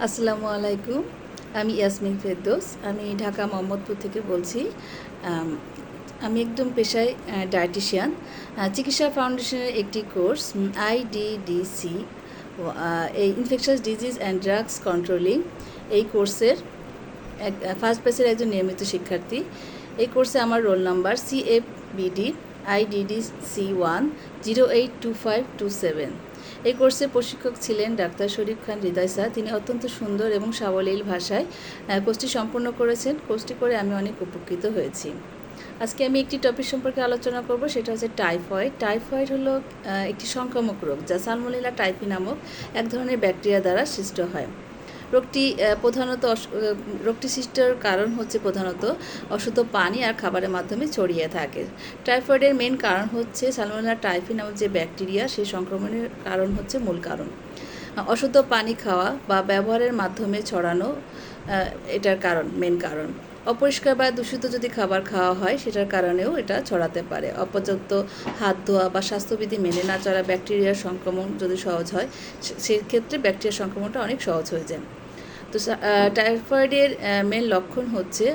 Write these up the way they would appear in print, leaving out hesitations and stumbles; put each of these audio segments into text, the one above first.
আসসালামু আলাইকুম। আমি ইয়াসমিন ফেরদৌস। আমি ঢাকা মোহাম্মদপুর থেকে বলছি। আম আমি একদম পেশায় ডায়েটিশিয়ান। চিকিৎসা ফাউন্ডেশনের একটি কোর্স আইডিডিসি, এই infectious disease and drugs controlling, এই কোর্সের ফার্স্ট ব্যাচের একজন নিয়মিত শিক্ষার্থী। এই কোর্সে আমার রোল নাম্বার CFBD IDDC1 082527। এই কোর্সে প্রশিক্ষক ছিলেন ডাক্তার শরীফ খান হৃদয় স্যার। তিনি অত্যন্ত সুন্দর এবং সাবলীল ভাষায় কোর্সটি সম্পূর্ণ করেছেন। কোর্সটি করে আমি অনেক উপকৃত হয়েছি। আজকে আমি একটি টপিক সম্পর্কে আলোচনা করব, সেটা হচ্ছে টাইফয়েড। টাইফয়েড হলো একটি সংক্রামক রোগ, যা সালমোনেলা টাইফি নামক এক ধরনের ব্যাকটেরিয়া দ্বারা সৃষ্ট হয়। রোগটি সৃষ্টির কারণ হচ্ছে প্রধানত অশুদ্ধ পানি আর খাবারের মাধ্যমে ছড়িয়ে থাকে। টাইফয়েডের মেন কারণ হচ্ছে সালমোনেলা টাইফি নামক যে ব্যাকটেরিয়া, সেই সংক্রমণের কারণ হচ্ছে মূল কারণ। অশুদ্ধ পানি খাওয়া বা ব্যবহারের মাধ্যমে ছড়ানো এটার মেন কারণ। অপরিষ্কার বা দূষিত যদি খাবার খাওয়া হয়, সেটার কারণেও এটা ছড়াতে পারে। অপর্যাপ্ত হাত ধোয়া বা স্বাস্থ্যবিধি মেনে না চলা ব্যাকটেরিয়ার সংক্রমণ যদি সহজ হয়, সেক্ষেত্রে ব্যাকটেরিয়ার সংক্রমণটা অনেক সহজ হয়ে যায়। তো টাইফয়েডের মেন লক্ষণ হচ্ছে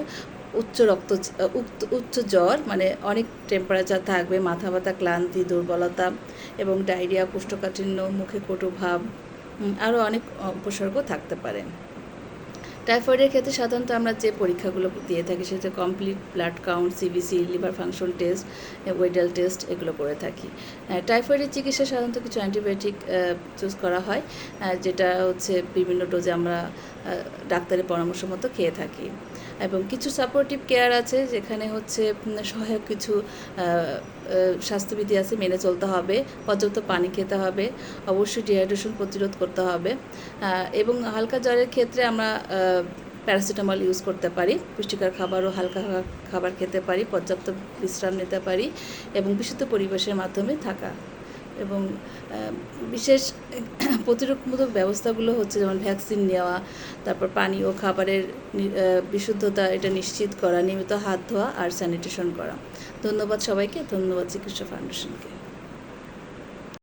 উচ্চ জ্বর, মানে অনেক টেম্পারেচার থাকবে, মাথা ব্যথা, ক্লান্তি, দুর্বলতা এবং ডায়রিয়া, কোষ্ঠকাঠিন্য, মুখে কটু ভাব, আরও অনেক উপসর্গ থাকতে পারে। টাইফয়েডের ক্ষেত্রে সাধারণত আমরা যে পরীক্ষাগুলো দিয়ে থাকি, সেটা complete blood count, CBC, liver function test, Widal test, এগুলো করে থাকি। টাইফয়েডের চিকিৎসা সাধারণত কিছু অ্যান্টিবায়োটিক চুজ করা হয়, যেটা হচ্ছে বিভিন্ন ডোজে আমরা ডাক্তারের পরামর্শ মতো খেয়ে থাকি। এবং কিছু সাপোর্টিভ কেয়ার আছে, যেখানে হচ্ছে সহায়ক কিছু স্বাস্থ্যবিধি আছে, মেনে চলতে হবে। পর্যাপ্ত পানি খেতে হবে, অবশ্যই ডিহাইড্রেশন প্রতিরোধ করতে হবে, এবং হালকা জ্বরের ক্ষেত্রে আমরা প্যারাসিটামল ইউজ করতে পারি। পুষ্টিকর খাবার ও হালকা খাবার খেতে পারি, পর্যাপ্ত বিশ্রাম নিতে পারি এবং বিশুদ্ধ পরিবেশের মাধ্যমে থাকা। এবং বিশেষ প্রতিরোধমূলক ব্যবস্থাগুলো হচ্ছে যেমন ভ্যাকসিন নেওয়া, তারপর পানি ও খাবারের বিশুদ্ধতা এটা নিশ্চিত করা, নিয়মিত হাত ধোয়া আর স্যানিটেশন করা। ধন্যবাদ সবাইকে, ধন্যবাদ চিকিৎসা ফাউন্ডেশনকে।